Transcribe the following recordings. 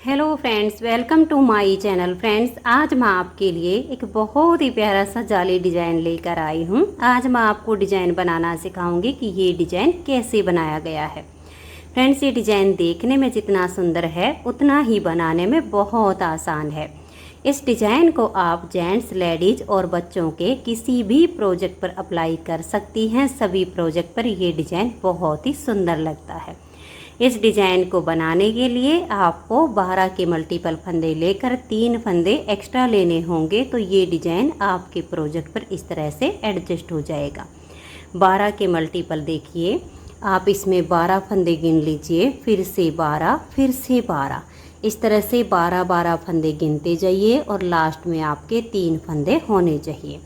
Hello friends, welcome to my channel. Friends, आज मैं आपके लिए एक बहुत ही प्यारा सा जाली डिज़ाइन लेकर आई हूँ। आज मैं आपको डिज़ाइन बनाना सिखाऊंगी कि ये डिज़ाइन कैसे बनाया गया है। फ्रेंड्स, ये डिज़ाइन देखने में जितना सुंदर है उतना ही बनाने में बहुत आसान है। इस डिज़ाइन को आप जेंट्स, लेडीज़ और बच्चों के किसी भी प्रोजेक्ट पर अप्लाई कर सकती हैं। सभी प्रोजेक्ट पर ये डिज़ाइन बहुत ही सुंदर लगता है। इस डिज़ाइन को बनाने के लिए आपको 12 के मल्टीपल फंदे लेकर 3 फंदे एक्स्ट्रा लेने होंगे, तो ये डिज़ाइन आपके प्रोजेक्ट पर इस तरह से एडजस्ट हो जाएगा। 12 के मल्टीपल देखिए, आप इसमें 12 फंदे गिन लीजिए, फिर से 12, फिर से 12, इस तरह से 12-12 फंदे गिनते जाइए और लास्ट में आपके 3 फंदे होने चाहिए।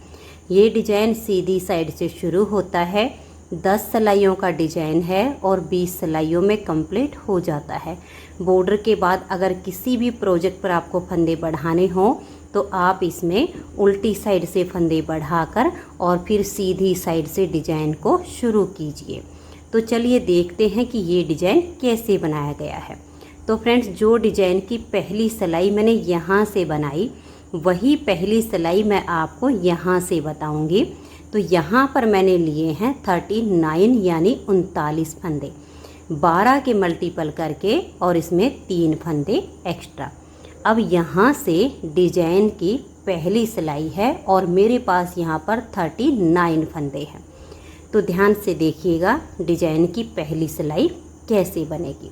ये डिज़ाइन सीधी साइड से शुरू होता है, 10 सिलाइयों का डिज़ाइन है और 20 सिलाइयों में कंप्लीट हो जाता है। बॉर्डर के बाद अगर किसी भी प्रोजेक्ट पर आपको फंदे बढ़ाने हों तो आप इसमें उल्टी साइड से फंदे बढ़ाकर और फिर सीधी साइड से डिज़ाइन को शुरू कीजिए। तो चलिए देखते हैं कि ये डिज़ाइन कैसे बनाया गया है। तो फ्रेंड्स, जो डिज़ाइन की पहली सिलाई मैंने यहाँ से बनाई, वही पहली सिलाई मैं आपको यहाँ से बताऊँगी। तो यहाँ पर मैंने लिए हैं 39 यानी 39 फंदे, 12 के मल्टीपल करके और इसमें 3 फंदे एक्स्ट्रा। अब यहाँ से डिज़ाइन की पहली सिलाई है और मेरे पास यहाँ पर 39 फंदे हैं। तो ध्यान से देखिएगा डिज़ाइन की पहली सिलाई कैसे बनेगी।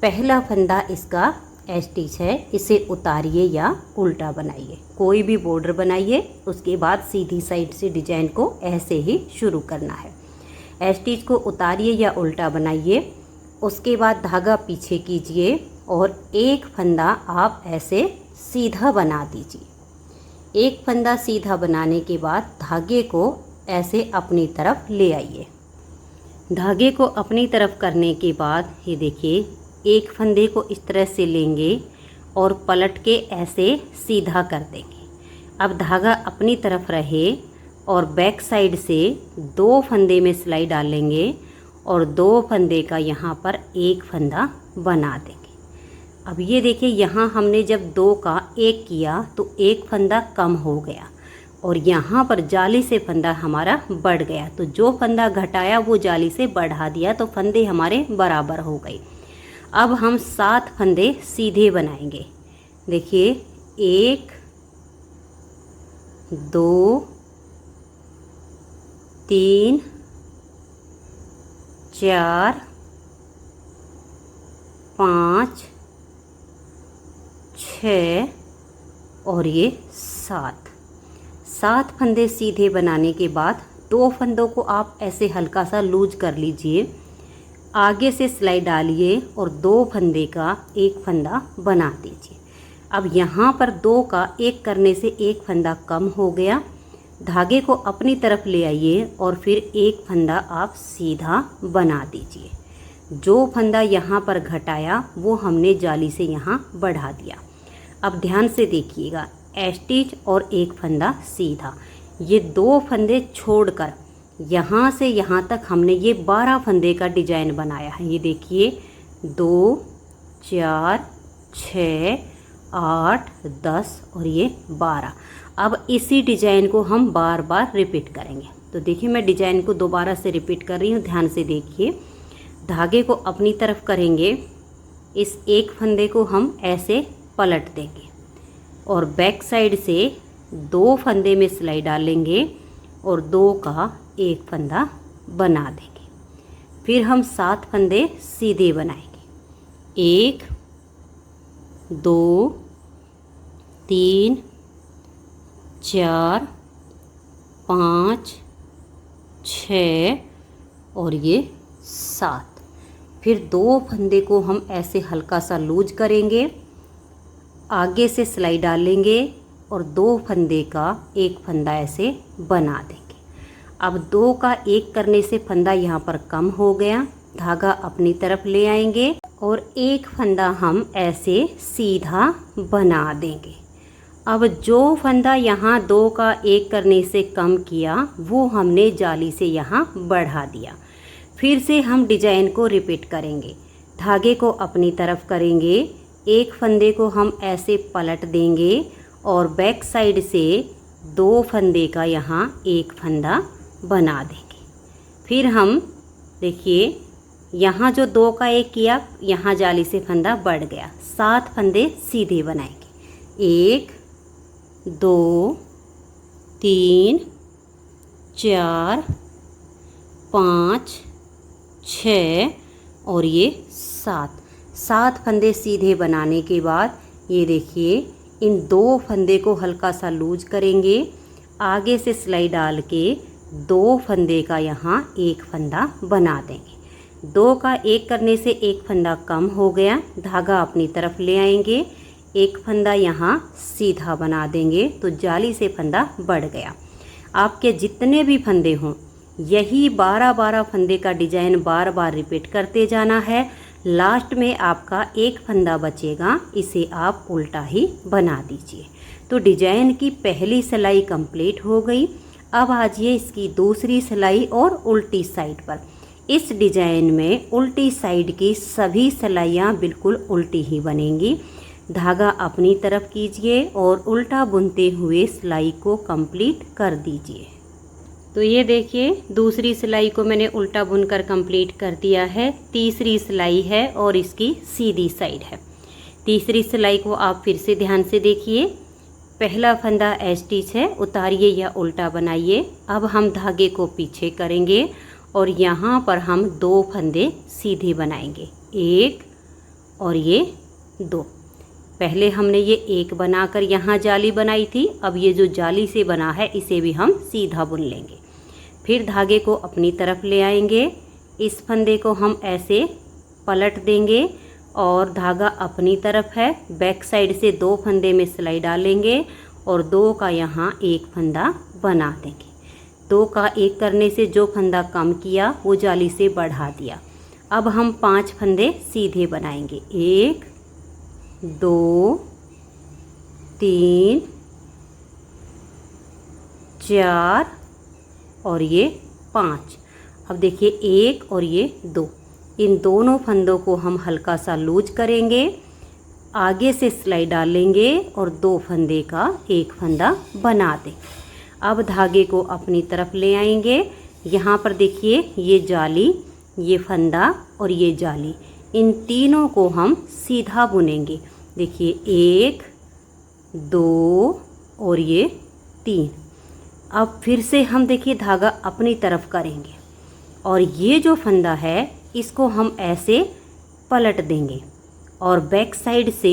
पहला फंदा इसका स्टिच है, इसे उतारिए या उल्टा बनाइए, कोई भी बॉर्डर बनाइए, उसके बाद सीधी साइड से डिज़ाइन को ऐसे ही शुरू करना है। स्टिच को उतारिए या उल्टा बनाइए, उसके बाद धागा पीछे कीजिए और एक फंदा आप ऐसे सीधा बना दीजिए। एक फंदा सीधा बनाने के बाद धागे को ऐसे अपनी तरफ ले आइए। धागे को अपनी तरफ करने के बाद ये देखिए, एक फंदे को इस तरह से लेंगे और पलट के ऐसे सीधा कर देंगे। अब धागा अपनी तरफ रहे और बैक साइड से 2 फंदे में सिलाई डालेंगे और 2 फंदे का यहाँ पर एक फंदा बना देंगे। अब ये देखिए, यहाँ हमने जब 2 का 1 किया तो एक फंदा कम हो गया और यहाँ पर जाली से फंदा हमारा बढ़ गया। तो जो फंदा घटाया वो जाली से बढ़ा दिया, तो फंदे हमारे बराबर हो गए। अब हम 7 फंदे सीधे बनाएंगे। देखिए, 1 2 3 4 5 6 और ये 7 फंदे सीधे बनाने के बाद 2 फंदों को आप ऐसे हल्का सा लूज कर लीजिए, आगे से सिलाई डालिए और 2 फंदे का एक फंदा बना दीजिए। अब यहाँ पर 2 का 1 करने से एक फंदा कम हो गया। धागे को अपनी तरफ ले आइए और फिर एक फंदा आप सीधा बना दीजिए। जो फंदा यहाँ पर घटाया वो हमने जाली से यहाँ बढ़ा दिया। अब ध्यान से देखिएगा, स्टिच और एक फंदा सीधा, ये 2 फंदे छोड़कर यहाँ से यहाँ तक हमने ये 12 फंदे का डिज़ाइन बनाया है। ये देखिए, 2 4 6 8 10 और ये 12। अब इसी डिज़ाइन को हम बार बार रिपीट करेंगे। तो देखिए, मैं डिज़ाइन को दोबारा से रिपीट कर रही हूँ, ध्यान से देखिए। धागे को अपनी तरफ करेंगे, इस एक फंदे को हम ऐसे पलट देंगे और बैक साइड से 2 फंदे में सिलाई डालेंगे और 2 का एक फंदा बना देंगे। फिर हम 7 फंदे सीधे बनाएंगे। 1 2 3 4 5 6 और ये 7। फिर 2 फंदे को हम ऐसे हल्का सा लूज करेंगे, आगे से सिलाई डालेंगे और 2 फंदे का एक फंदा ऐसे बना देंगे। अब 2 का 1 करने से फंदा यहाँ पर कम हो गया, धागा अपनी तरफ ले आएंगे और एक फंदा हम ऐसे सीधा बना देंगे। अब जो फंदा यहाँ 2 का 1 करने से कम किया वो हमने जाली से यहाँ बढ़ा दिया। फिर से हम डिज़ाइन को रिपीट करेंगे। धागे को अपनी तरफ करेंगे, एक फंदे को हम ऐसे पलट देंगे और बैक साइड से 2 फंदे का यहाँ एक फंदा बना देंगे। फिर हम देखिए यहाँ जो 2 का एक किया, यहाँ जाली से फंदा बढ़ गया, 7 फंदे सीधे बनाएंगे। 1 2 3 4 5 6 और ये 7 फंदे सीधे बनाने के बाद ये देखिए इन 2 फंदे को हल्का सा लूज करेंगे, आगे से सिलाई डाल के 2 फंदे का यहाँ एक फंदा बना देंगे। 2 का एक करने से एक फंदा कम हो गया, धागा अपनी तरफ ले आएंगे, एक फंदा यहाँ सीधा बना देंगे तो जाली से फंदा बढ़ गया। आपके जितने भी फंदे हों यही 12-12 फंदे का डिजाइन बार बार रिपीट करते जाना है। लास्ट में आपका एक फंदा बचेगा, इसे आप उल्टा ही बना दीजिए। तो डिजाइन की पहली सिलाई कंप्लीट हो गई। अब आजिए इसकी दूसरी सिलाई और उल्टी साइड पर। इस डिजाइन में उल्टी साइड की सभी सिलाइयाँ बिल्कुल उल्टी ही बनेंगी। धागा अपनी तरफ कीजिए और उल्टा बुनते हुए सिलाई को कंप्लीट कर दीजिए। तो ये देखिए दूसरी सिलाई को मैंने उल्टा बुनकर कंप्लीट कर दिया है। तीसरी सिलाई है और इसकी सीधी साइड है। तीसरी सिलाई को आप फिर से ध्यान से देखिए। पहला फंदा एज स्टिच है, उतारिए या उल्टा बनाइए। अब हम धागे को पीछे करेंगे और यहाँ पर हम 2 फंदे सीधे बनाएंगे, 1 और ये 2। पहले हमने ये 1 बनाकर यहाँ जाली बनाई थी, अब ये जो जाली से बना है इसे भी हम सीधा बुन लेंगे। फिर धागे को अपनी तरफ ले आएंगे, इस फंदे को हम ऐसे पलट देंगे और धागा अपनी तरफ है, बैक साइड से 2 फंदे में सिलाई डालेंगे और 2 का यहाँ एक फंदा बना देंगे। 2 का एक करने से जो फंदा कम किया वो जाली से बढ़ा दिया। अब हम 5 फंदे सीधे बनाएंगे, 1 2 3 4 और ये 5। अब देखिए 1 और ये 2, इन दोनों फंदों को हम हल्का सा लूज करेंगे, आगे से सिलाई डालेंगे और 2 फंदे का एक फंदा बना दें। अब धागे को अपनी तरफ ले आएंगे। यहाँ पर देखिए ये जाली, ये फंदा और ये जाली, इन तीनों को हम सीधा बुनेंगे। देखिए 1 2 और ये 3। अब फिर से हम देखिए धागा अपनी तरफ करेंगे और ये जो फंदा है इसको हम ऐसे पलट देंगे और बैक साइड से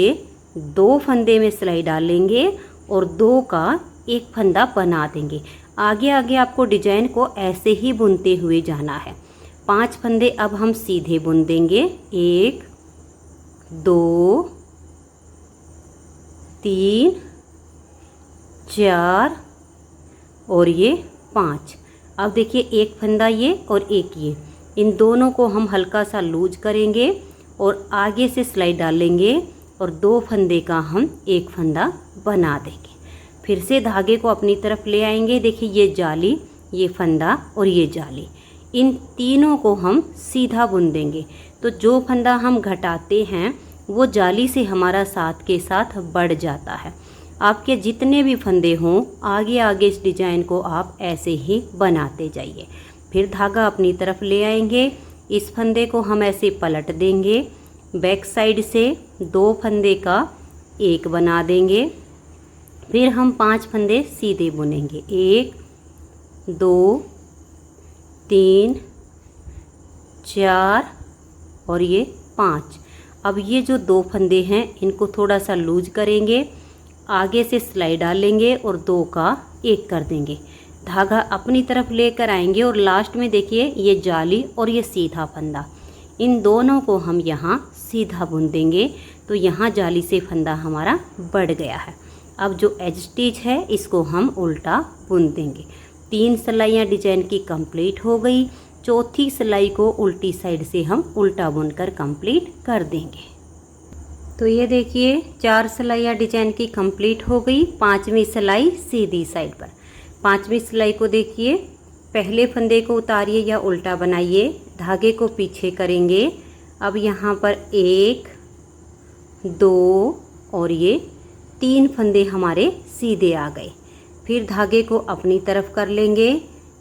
2 फंदे में सिलाई डालेंगे और 2 का एक फंदा बना देंगे। आगे आगे आपको डिजाइन को ऐसे ही बुनते हुए जाना है। 5 फंदे अब हम सीधे बुन देंगे, 1 2 3 4 और ये 5। अब देखिए एक फंदा ये और एक ये, इन दोनों को हम हल्का सा लूज करेंगे और आगे से सिलाई डालेंगे और 2 फंदे का हम एक फंदा बना देंगे। फिर से धागे को अपनी तरफ ले आएंगे। देखिए ये जाली, ये फंदा और ये जाली, इन तीनों को हम सीधा बुन देंगे। तो जो फंदा हम घटाते हैं वो जाली से हमारा साथ के साथ बढ़ जाता है। आपके जितने भी फंदे हों आगे आगे इस डिजाइन को आप ऐसे ही बनाते जाइए। फिर धागा अपनी तरफ ले आएंगे, इस फंदे को हम ऐसे पलट देंगे, बैक साइड से 2 फंदे का एक बना देंगे। फिर हम 5 फंदे सीधे बुनेंगे, 1 2 3 4 और ये 5। अब ये जो 2 फंदे हैं इनको थोड़ा सा लूज करेंगे, आगे से सिलाई डालेंगे और 2 का एक कर देंगे। धागा अपनी तरफ लेकर आएंगे और लास्ट में देखिए ये जाली और ये सीधा फंदा, इन दोनों को हम यहाँ सीधा बुन देंगे। तो यहाँ जाली से फंदा हमारा बढ़ गया है। अब जो एज स्टिच है इसको हम उल्टा बुन देंगे। 3 सिलाइयाँ डिजाइन की कंप्लीट हो गई। चौथी सिलाई को उल्टी साइड से हम उल्टा बुनकर कंप्लीट कर देंगे। तो ये देखिए 4 सिलाइयाँ डिजाइन की कंप्लीट हो गई। 5वीं सिलाई सीधी साइड पर। 5वीं सिलाई को देखिए, पहले फंदे को उतारिए या उल्टा बनाइए, धागे को पीछे करेंगे। अब यहाँ पर 1 2 और ये 3 फंदे हमारे सीधे आ गए। फिर धागे को अपनी तरफ कर लेंगे।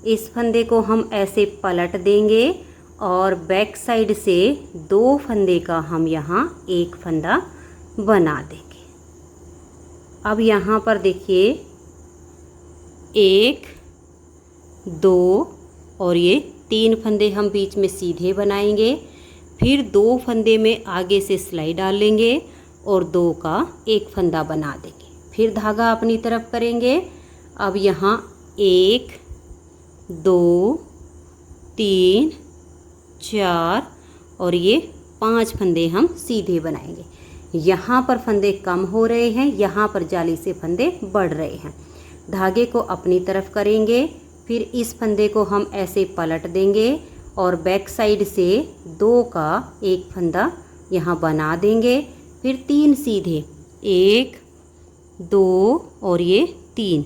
इस फंदे को हम ऐसे पलट देंगे और बैक साइड से 2 फंदे का हम यहाँ एक फंदा बना देंगे। अब यहाँ पर देखिए 1 2 और ये 3 फंदे हम बीच में सीधे बनाएंगे। फिर 2 फंदे में आगे से सिलाई डाल लेंगे और 2 का एक फंदा बना देंगे। फिर धागा अपनी तरफ करेंगे। अब यहाँ 1 2 3 4 और ये 5 फंदे हम सीधे बनाएंगे। यहाँ पर फंदे कम हो रहे हैं, यहाँ पर जाली से फंदे बढ़ रहे हैं। धागे को अपनी तरफ करेंगे। फिर इस फंदे को हम ऐसे पलट देंगे और बैक साइड से 2 का एक फंदा यहाँ बना देंगे। फिर 3 सीधे 1 2 और ये 3,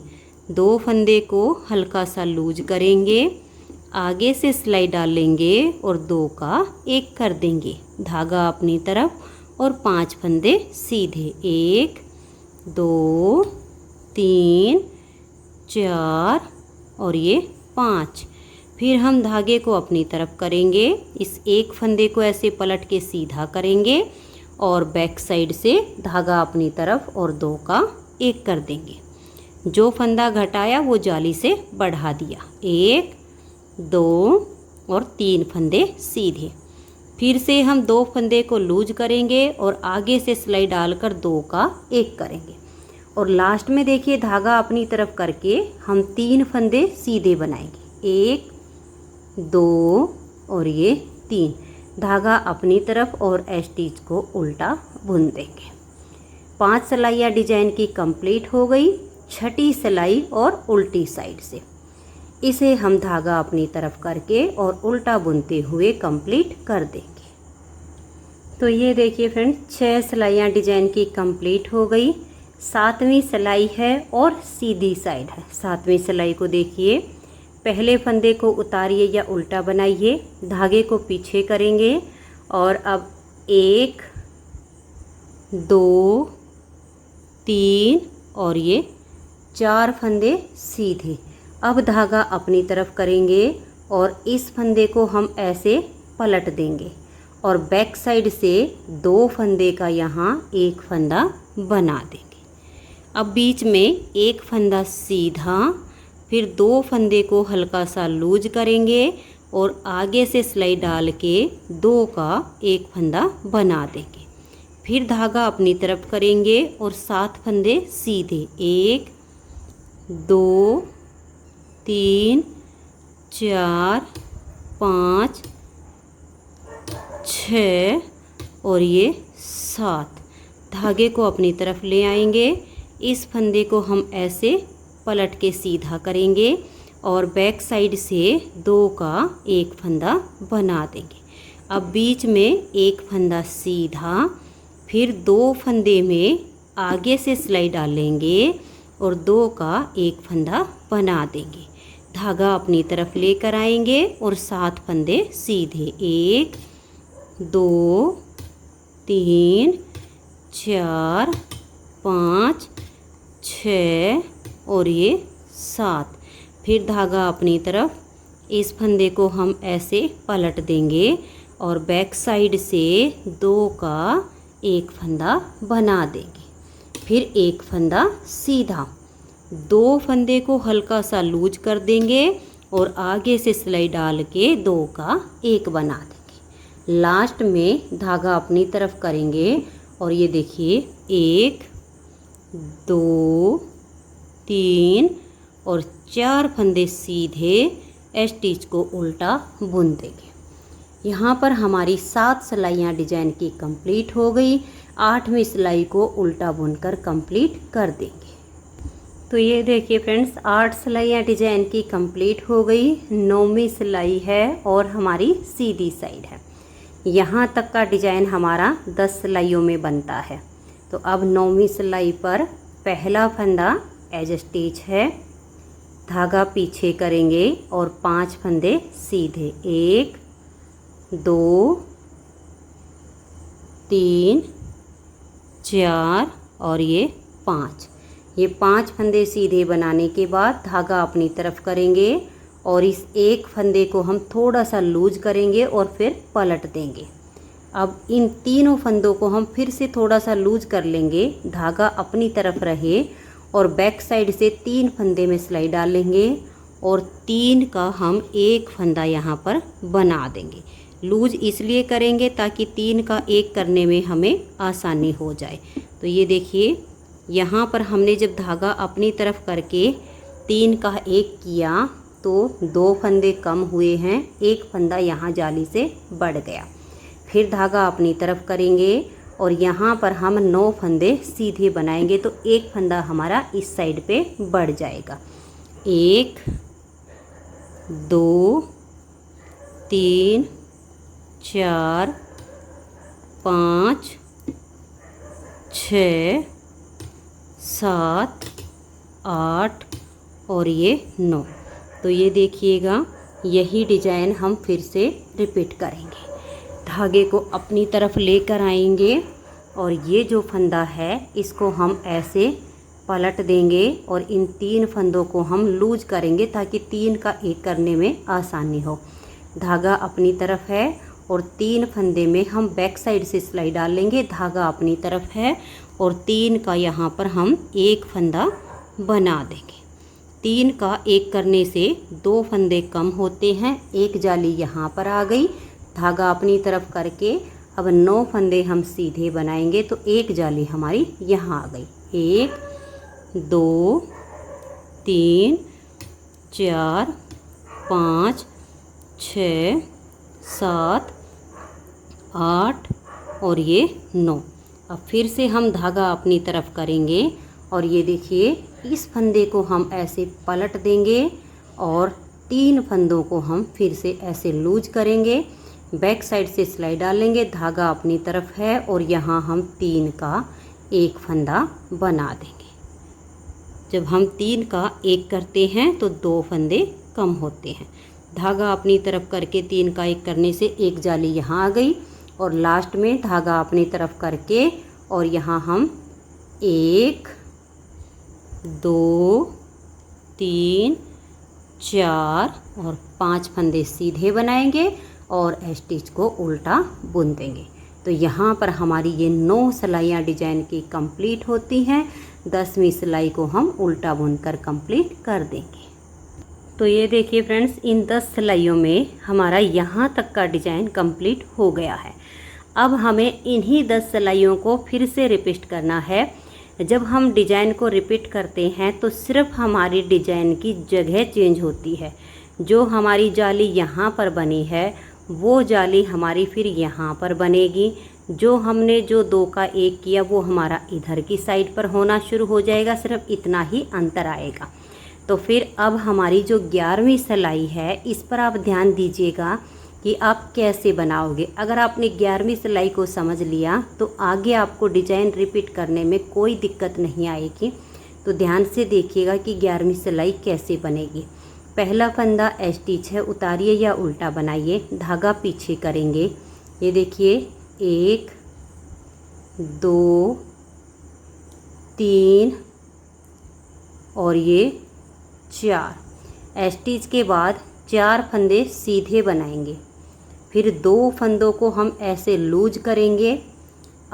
2 फंदे को हल्का सा लूज करेंगे, आगे से सिलाई डाल लेंगे और 2 का एक कर देंगे। धागा अपनी तरफ और 5 फंदे सीधे 1 2 3 4 और ये 5। फिर हम धागे को अपनी तरफ करेंगे। इस एक फंदे को ऐसे पलट के सीधा करेंगे और बैक साइड से धागा अपनी तरफ और 2 का एक कर देंगे। जो फंदा घटाया वो जाली से बढ़ा दिया। 1 2 और 3 फंदे सीधे। फिर से हम 2 फंदे को लूज करेंगे और आगे से सिलाई डालकर 2 का एक करेंगे। और लास्ट में देखिए धागा अपनी तरफ करके हम 3 फंदे सीधे बनाएंगे। 1 2 और ये 3। धागा अपनी तरफ और स्टिच को उल्टा बुन देंगे। 5 सिलाइयाँ डिजाइन की कंप्लीट हो गई। 6ठी सिलाई और उल्टी साइड से इसे हम धागा अपनी तरफ करके और उल्टा बुनते हुए कंप्लीट कर देंगे। तो ये देखिए फ्रेंड्स 6 सिलाइयाँ डिजाइन की कंप्लीट हो गई। 7वीं सिलाई है और सीधी साइड है। 7वीं सिलाई को देखिए, पहले फंदे को उतारिए या उल्टा बनाइए, धागे को पीछे करेंगे और अब 1 2 3 और ये 4 फंदे सीधे। अब धागा अपनी तरफ करेंगे और इस फंदे को हम ऐसे पलट देंगे और बैक साइड से 2 फंदे का यहाँ एक फंदा बना देंगे। अब बीच में एक फंदा सीधा, फिर 2 फंदे को हल्का सा लूज करेंगे और आगे से सिलाई डाल के 2 का एक फंदा बना देंगे। फिर धागा अपनी तरफ करेंगे और 7 फंदे सीधे। 1 2 3 4 5 6 और ये 7। धागे को अपनी तरफ ले आएंगे। इस फंदे को हम ऐसे पलट के सीधा करेंगे और बैक साइड से 2 का एक फंदा बना देंगे। अब बीच में एक फंदा सीधा, फिर 2 फंदे में आगे से सिलाई डालेंगे और 2 का एक फंदा बना देंगे। धागा अपनी तरफ लेकर आएंगे और 7 फंदे सीधे। 1 2 3 4 5 6 और ये 7। फिर धागा अपनी तरफ इस फंदे को हम ऐसे पलट देंगे और बैक साइड से 2 का एक फंदा बना देंगे। फिर एक फंदा सीधा, 2 फंदे को हल्का सा लूज कर देंगे और आगे से सिलाई डाल के 2 का एक बना देंगे। लास्ट में धागा अपनी तरफ करेंगे और ये देखिए 1 2 3 और 4 फंदे सीधे स्टिच को उल्टा बुन देंगे। यहाँ पर हमारी 7 सिलाइयाँ डिजाइन की कंप्लीट हो गई। 8वीं सिलाई को उल्टा बुनकर कंप्लीट कर देंगे। तो ये देखिए फ्रेंड्स 8 सिलाइयाँ डिजाइन की कंप्लीट हो गई। 9वीं सिलाई है और हमारी सीधी साइड है। यहाँ तक का डिजाइन हमारा 10 सिलाइयों में बनता है। तो अब 9वीं सिलाई पर पहला फंदा एज स्टिच है, धागा पीछे करेंगे और 5 फंदे सीधे। 1 2 3 4 और ये 5। ये 5 फंदे सीधे बनाने के बाद धागा अपनी तरफ करेंगे और इस एक फंदे को हम थोड़ा सा लूज करेंगे और फिर पलट देंगे। अब इन तीनों फंदों को हम फिर से थोड़ा सा लूज कर लेंगे, धागा अपनी तरफ रहे और बैक साइड से 3 फंदे में सिलाई डालेंगे और 3 का हम एक फंदा यहाँ पर बना देंगे। लूज इसलिए करेंगे ताकि 3 का एक करने में हमें आसानी हो जाए। तो ये देखिए यहाँ पर हमने जब धागा अपनी तरफ करके 3 का एक किया तो 2 फंदे कम हुए हैं, एक फंदा यहाँ जाली से बढ़ गया। फिर धागा अपनी तरफ करेंगे और यहाँ पर हम 9 फंदे सीधे बनाएंगे तो एक फंदा हमारा इस साइड पे बढ़ जाएगा। 1 2 3 4 5 6 7 8 और ये 9। तो ये देखिएगा यही डिजाइन हम फिर से रिपीट करेंगे। धागे को अपनी तरफ लेकर आएंगे और ये जो फंदा है इसको हम ऐसे पलट देंगे और इन 3 फंदों को हम लूज करेंगे ताकि 3 का एक करने में आसानी हो। धागा अपनी तरफ है और 3 फंदे में हम बैक साइड से सिलाई डाल लेंगे, धागा अपनी तरफ है और 3 का यहाँ पर हम एक फंदा बना देंगे। 3 का एक करने से 2 फंदे कम होते हैं, एक जाली यहाँ पर आ गई, धागा अपनी तरफ करके अब 9 फंदे हम सीधे बनाएंगे तो एक जाली हमारी यहाँ आ गई। 1 2 3 4 5 6 7 8 और ये 9। अब फिर से हम धागा अपनी तरफ करेंगे और ये देखिए इस फंदे को हम ऐसे पलट देंगे और 3 फंदों को हम फिर से ऐसे लूज करेंगे, बैक साइड से सिलाई डालेंगे, धागा अपनी तरफ है और यहाँ हम 3 का एक फंदा बना देंगे। जब हम 3 का एक करते हैं तो 2 फंदे कम होते हैं। धागा अपनी तरफ करके 3 का एक करने से एक जाली यहाँ आ गई और लास्ट में धागा अपनी तरफ करके और यहाँ हम 1 2 3 4 और 5 फंदे सीधे बनाएंगे और स्टिच को उल्टा बुन देंगे। तो यहाँ पर हमारी ये 9 सिलाइयाँ डिजाइन की कंप्लीट होती हैं। 10वीं सिलाई को हम उल्टा बुनकर कंप्लीट कर देंगे। तो ये देखिए फ्रेंड्स, इन 10 सिलाइयों में हमारा यहाँ तक का डिजाइन कंप्लीट हो गया है। अब हमें इन्हीं 10 सिलाइयों को फिर से रिपीट करना है। जब हम डिजाइन को रिपीट करते हैं तो सिर्फ हमारी डिजाइन की जगह चेंज होती है। जो हमारी जाली यहाँ पर बनी है वो जाली हमारी फिर यहाँ पर बनेगी। जो हमने जो 2 का एक किया वो हमारा इधर की साइड पर होना शुरू हो जाएगा, सिर्फ इतना ही अंतर आएगा। तो फिर अब हमारी जो 11वीं सिलाई है इस पर आप ध्यान दीजिएगा कि आप कैसे बनाओगे। अगर आपने 11वीं सिलाई को समझ लिया तो आगे आपको डिजाइन रिपीट करने में कोई दिक्कत नहीं आएगी। तो ध्यान से देखिएगा कि 11वीं सिलाई कैसे बनेगी। पहला फंदा स्टिच है, उतारिए या उल्टा बनाइए, धागा पीछे करेंगे। ये देखिए 1 2 3 और ये 4। स्टिच के बाद 4 फंदे सीधे बनाएंगे, फिर 2 फंदों को हम ऐसे लूज करेंगे,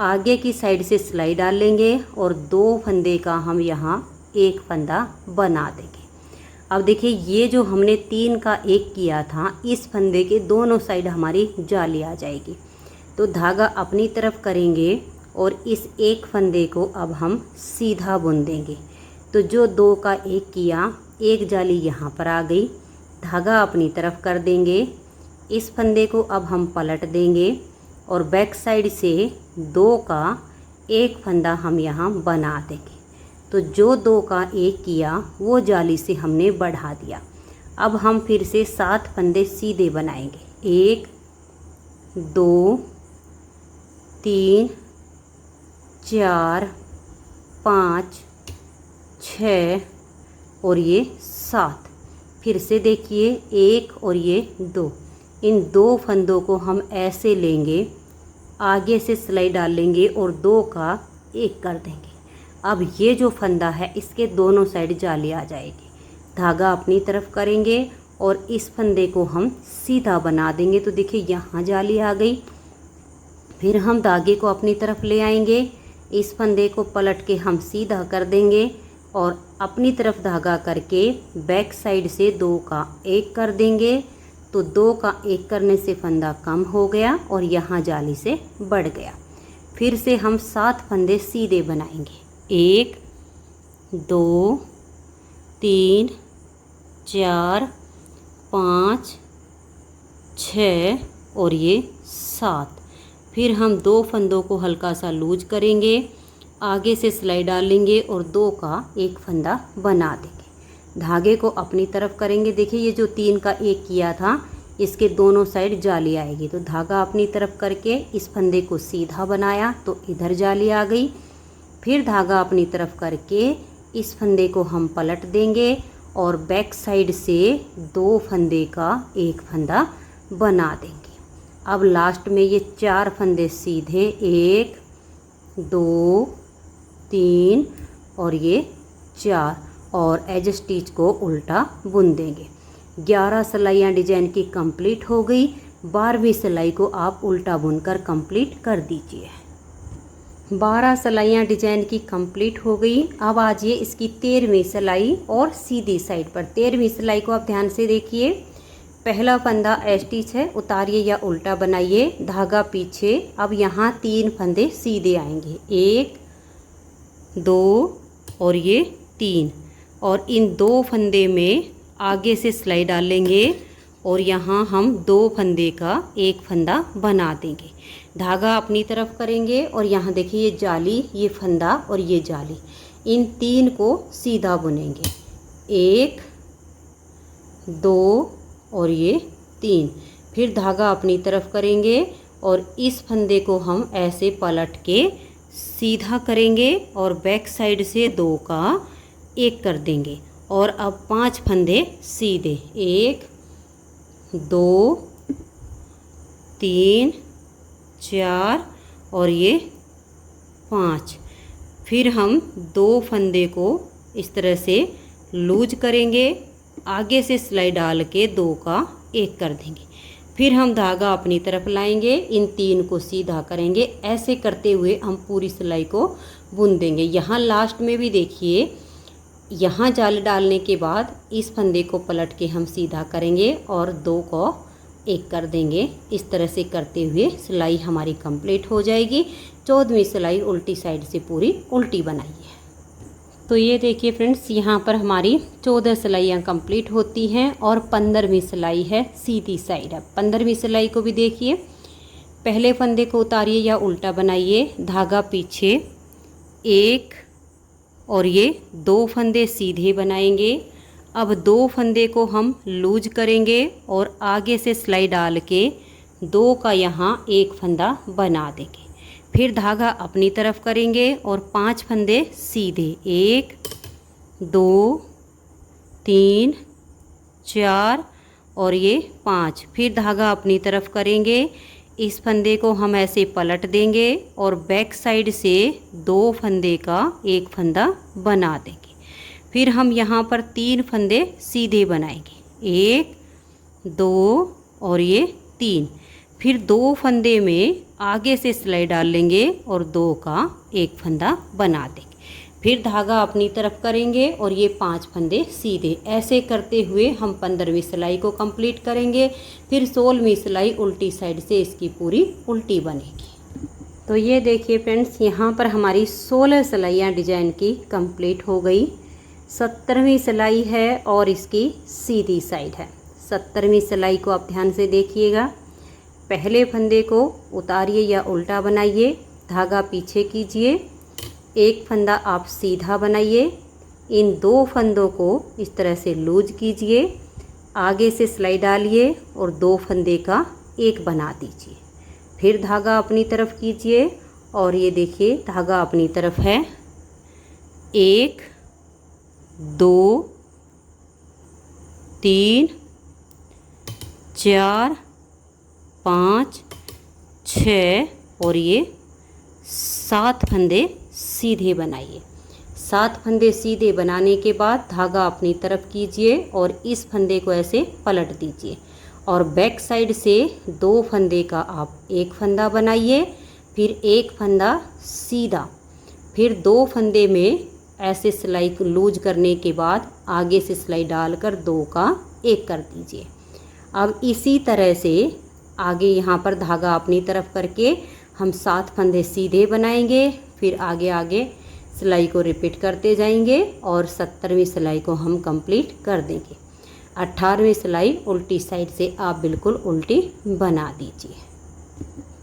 आगे की साइड से सिलाई डाल लेंगे और 2 फंदे का हम यहाँ एक फंदा बना देंगे। अब देखिए ये जो हमने 3 का एक किया था, इस फंदे के दोनों साइड हमारी जाली आ जाएगी। तो धागा अपनी तरफ करेंगे और इस एक फंदे को अब हम सीधा बुन देंगे। तो जो 2 का एक किया, एक जाली यहाँ पर आ गई, धागा अपनी तरफ कर देंगे, इस फंदे को अब हम पलट देंगे और बैक साइड से 2 का एक फंदा हम यहाँ बना देंगे। तो जो 2 का एक किया वो जाली से हमने बढ़ा दिया। अब हम फिर से 7 फंदे सीधे बनाएंगे। 1 2 3 4 5 6 और ये 7। फिर से देखिए 1 और ये 2, इन 2 फंदों को हम ऐसे लेंगे, आगे से सिलाई डाल लेंगे और 2 का एक कर देंगे। अब ये जो फंदा है इसके दोनों साइड जाली आ जाएगी। धागा अपनी तरफ करेंगे और इस फंदे को हम सीधा बना देंगे। तो देखिए यहाँ जाली आ गई। फिर हम धागे को अपनी तरफ ले आएंगे, इस फंदे को पलट के हम सीधा कर देंगे और अपनी तरफ धागा करके बैक साइड से 2 का 1 कर देंगे। तो 2 का 1 करने से फंदा कम हो गया और यहाँ जाली से बढ़ गया। फिर से हम 7 फंदे सीधे बनाएंगे। 1 2 3 4 5 6 और ये 7। फिर हम 2 फंदों को हल्का सा लूज करेंगे, आगे से सिलाई डालेंगे और 2 का 1 फंदा बना देंगे। धागे को अपनी तरफ करेंगे। देखिए ये जो 3 का 1 किया था इसके दोनों साइड जाली आएगी। तो धागा अपनी तरफ करके इस फंदे को सीधा बनाया तो इधर जाली आ गई। फिर धागा अपनी तरफ करके इस फंदे को हम पलट देंगे और बैक साइड से 2 फंदे का 1 फंदा बना देंगे। अब लास्ट में ये 4 फंदे सीधे 1 2 3 और ये 4 और एज स्टिच को उल्टा बुन देंगे। 11 सिलाइयाँ डिजाइन की कंप्लीट हो गई। 12वीं सिलाई को आप उल्टा बुनकर कंप्लीट कर दीजिए। 12 सिलाइयाँ डिजाइन की कंप्लीट हो गई। अब आ जाइए इसकी 13वीं सिलाई और सीधी साइड पर। 13वीं सिलाई को आप ध्यान से देखिए। पहला फंदा स्टिच है, उतारिए या उल्टा बनाइए, धागा पीछे। अब यहाँ 3 फंदे सीधे आएंगे, 1 2 और ये 3। और इन 2 फंदे में आगे से सिलाई डालेंगे और यहाँ हम 2 फंदे का 1 फंदा बना देंगे। धागा अपनी तरफ करेंगे और यहाँ देखिए ये जाली, ये फंदा और ये जाली, इन 3 को सीधा बुनेंगे, 1 2 और ये 3। फिर धागा अपनी तरफ करेंगे और इस फंदे को हम ऐसे पलट के सीधा करेंगे और बैक साइड से 2 का 1 कर देंगे। और अब 5 फंदे सीधे, 1 2 3 4 और ये 5। फिर हम 2 फंदे को इस तरह से लूज करेंगे, आगे से सिलाई डाल के 2 का 1 कर देंगे। फिर हम धागा अपनी तरफ लाएंगे, इन 3 को सीधा करेंगे। ऐसे करते हुए हम पूरी सिलाई को बुन देंगे। यहाँ लास्ट में भी देखिए, यहाँ जाल डालने के बाद इस फंदे को पलट के हम सीधा करेंगे और 2 को 1 कर देंगे। इस तरह से करते हुए सिलाई हमारी कंप्लीट हो जाएगी। 14वीं सिलाई उल्टी साइड से पूरी उल्टी बनाइए। तो ये देखिए फ्रेंड्स, यहाँ पर हमारी 14 सिलाइयाँ कंप्लीट होती हैं और 15वीं सिलाई है सीधी साइड। अब 15वीं सिलाई को भी देखिए। पहले फंदे को उतारिए या उल्टा बनाइए, धागा पीछे, 1 और ये 2 फंदे सीधे बनाएंगे। अब 2 फंदे को हम लूज करेंगे और आगे से सिलाई डाल के 2 का यहाँ 1 फंदा बना देंगे। फिर धागा अपनी तरफ करेंगे और 5 फंदे सीधे, 1 2 3 4 और ये 5। फिर धागा अपनी तरफ करेंगे, इस फंदे को हम ऐसे पलट देंगे और बैक साइड से 2 फंदे का 1 फंदा बना देंगे। फिर हम यहाँ पर 3 फंदे सीधे बनाएंगे, 1 2 और ये 3। फिर 2 फंदे में आगे से सिलाई डाल लेंगे और 2 का 1 फंदा बना देंगे। फिर धागा अपनी तरफ करेंगे और ये 5 फंदे सीधे। ऐसे करते हुए हम 15वीं सिलाई को कंप्लीट करेंगे। फिर 16वीं सिलाई उल्टी साइड से इसकी पूरी उल्टी बनेगी। तो ये देखिए फ्रेंड्स, यहाँ पर हमारी 16 सिलाइयाँ डिजाइन की कंप्लीट हो गई। 17वीं सिलाई है और इसकी सीधी साइड है। 17वीं सिलाई को आप ध्यान से देखिएगा। पहले फंदे को उतारिए या उल्टा बनाइए, धागा पीछे कीजिए, 1 फंदा आप सीधा बनाइए। इन 2 फंदों को इस तरह से लूज कीजिए, आगे से सिलाई डालिए और 2 फंदे का 1 बना दीजिए। फिर धागा अपनी तरफ कीजिए और ये देखिए धागा अपनी तरफ है, 1 2 3 4 5 6 और ये 7 फंदे सीधे बनाइए। 7 फंदे सीधे बनाने के बाद धागा अपनी तरफ कीजिए और इस फंदे को ऐसे पलट दीजिए और बैक साइड से 2 फंदे का आप एक फंदा बनाइए, फिर एक फंदा सीधा, फिर 2 फंदे में ऐसे सिलाई को लूज करने के बाद आगे से सिलाई डालकर 2 का एक कर दीजिए। अब इसी तरह से आगे यहाँ पर धागा अपनी तरफ करके हम 7 फंदे सीधे बनाएंगे, फिर आगे आगे सिलाई को रिपीट करते जाएंगे और 70वीं सिलाई को हम कंप्लीट कर देंगे। 18वीं सिलाई उल्टी साइड से आप बिल्कुल उल्टी बना दीजिए।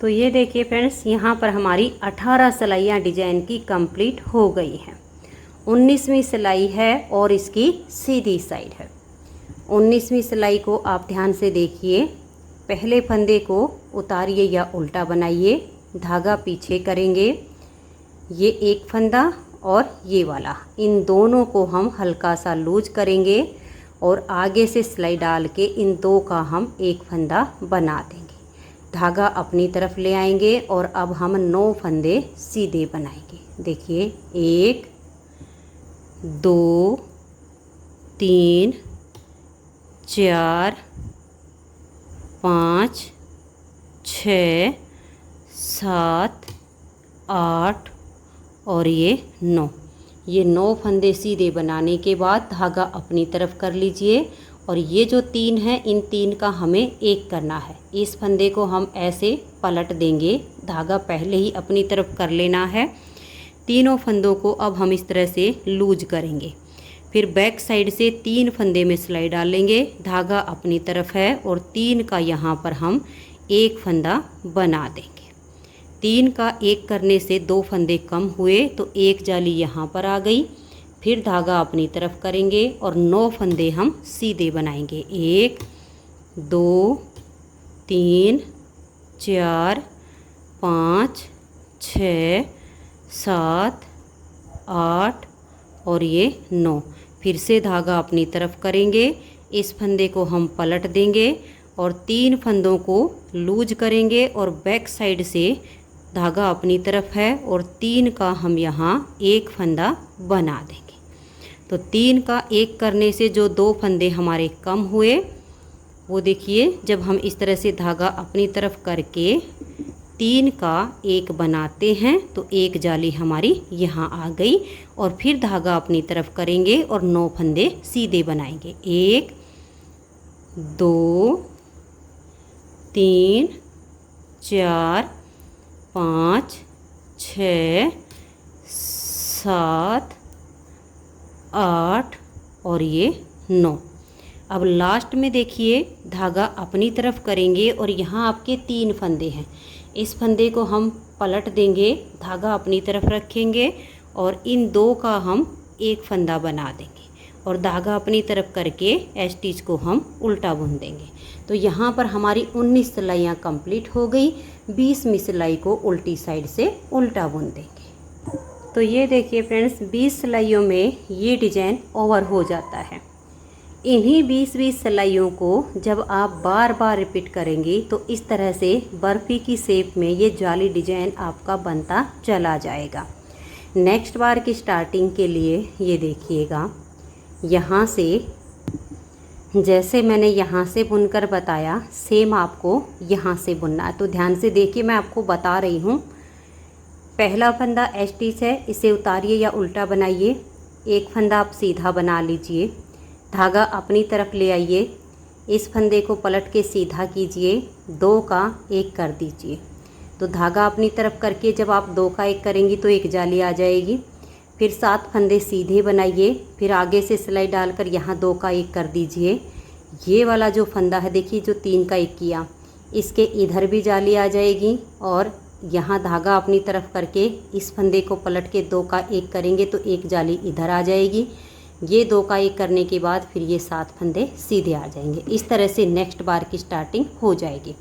तो ये देखिए फ्रेंड्स, यहाँ पर हमारी 18 सिलाइयाँ डिजाइन की कंप्लीट हो गई हैं। 19वीं सिलाई है और इसकी सीधी साइड है। 19वीं सिलाई को आप ध्यान से देखिए। पहले फंदे को उतारिए या उल्टा बनाइए, धागा पीछे करेंगे, ये एक फंदा और ये वाला, इन दोनों को हम हल्का सा लूज करेंगे और आगे से सिलाई डाल के इन 2 का हम एक फंदा बना देंगे। धागा अपनी तरफ ले आएंगे और अब हम 9 फंदे सीधे बनाएंगे। देखिए 1 2 3 4 5 6 7 8 और ये 9। ये 9 फंदे सीधे बनाने के बाद धागा अपनी तरफ कर लीजिए और ये जो 3 है इन 3 का हमें एक करना है। इस फंदे को हम ऐसे पलट देंगे, धागा पहले ही अपनी तरफ कर लेना है। तीनों फंदों को अब हम इस तरह से लूज करेंगे, फिर बैक साइड से 3 फंदे में सिलाई डालेंगे, धागा अपनी तरफ है और 3 का यहाँ पर हम एक फंदा बना देंगे। 3 का एक करने से 2 फंदे कम हुए तो एक जाली यहाँ पर आ गई। फिर धागा अपनी तरफ करेंगे और 9 फंदे हम सीधे बनाएंगे। 1 2 3 4 5 6 7 8 और ये 9। फिर से धागा अपनी तरफ करेंगे, इस फंदे को हम पलट देंगे और 3 फंदों को लूज करेंगे और बैक साइड से धागा अपनी तरफ है और 3 का हम यहाँ एक फंदा बना देंगे। तो 3 का एक करने से जो 2 फंदे हमारे कम हुए वो देखिए, जब हम इस तरह से धागा अपनी तरफ करके 3 का एक बनाते हैं तो एक जाली हमारी यहाँ आ गई और फिर धागा अपनी तरफ करेंगे और 9 फंदे सीधे बनाएंगे। 1 2 3 4 5 6 7 8 और ये 9। अब लास्ट में देखिए धागा अपनी तरफ करेंगे और यहाँ आपके 3 फंदे हैं, इस फंदे को हम पलट देंगे, धागा अपनी तरफ रखेंगे और इन 2 का हम एक फंदा बना देंगे और धागा अपनी तरफ करके स्टिच को हम उल्टा बुन देंगे। तो यहाँ पर हमारी 19 सिलाइयाँ कंप्लीट हो गई। 20वीं सिलाई को उल्टी साइड से उल्टा बुन देंगे। तो ये देखिए फ्रेंड्स, 20 सिलाइयों में ये डिजाइन ओवर हो जाता है। इन्हीं 20-20 सिलाइयों को जब आप बार बार रिपीट करेंगी तो इस तरह से बर्फ़ी की शेप में ये जाली डिजाइन आपका बनता चला जाएगा। नेक्स्ट बार की स्टार्टिंग के लिए ये देखिएगा, यहाँ से जैसे मैंने यहाँ से बुनकर बताया सेम आपको यहाँ से बुनना है। तो ध्यान से देखिए, मैं आपको बता रही हूँ। पहला फंदा स्टिच है, इसे उतारिए या उल्टा बनाइए, एक फंदा आप सीधा बना लीजिए, धागा अपनी तरफ ले आइए, इस फंदे को पलट के सीधा कीजिए, 2 का एक कर दीजिए। तो धागा अपनी तरफ करके जब आप 2 का एक करेंगी तो एक जाली आ जाएगी। फिर 7 फंदे सीधे बनाइए, फिर आगे से सिलाई डालकर यहाँ 2 का एक कर दीजिए। ये वाला जो फंदा है देखिए, जो 3 का एक किया, इसके इधर भी जाली आ जाएगी और यहाँ धागा अपनी तरफ करके इस फंदे को पलट के 2 का एक करेंगे तो एक जाली इधर आ जाएगी। ये 2 का एक करने के बाद फिर ये 7 फंदे सीधे आ जाएंगे। इस तरह से नेक्स्ट बार की स्टार्टिंग हो जाएगी।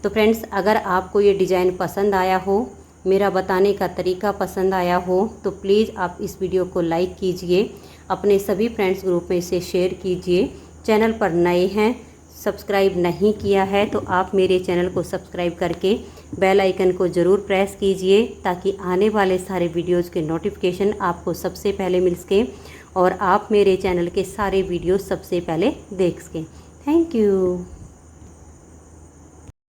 तो फ्रेंड्स, अगर आपको ये डिज़ाइन पसंद आया हो, मेरा बताने का तरीका पसंद आया हो, तो प्लीज़ आप इस वीडियो को लाइक कीजिए, अपने सभी फ्रेंड्स ग्रुप में इसे शेयर कीजिए। चैनल पर नए हैं, सब्सक्राइब नहीं किया है तो आप मेरे चैनल को सब्सक्राइब करके बेल आइकन को ज़रूर प्रेस कीजिए ताकि आने वाले सारे वीडियोज़ के नोटिफिकेशन आपको सबसे पहले मिल सके और आप मेरे चैनल के सारे वीडियोज़ सबसे पहले देख सकें। Thank you.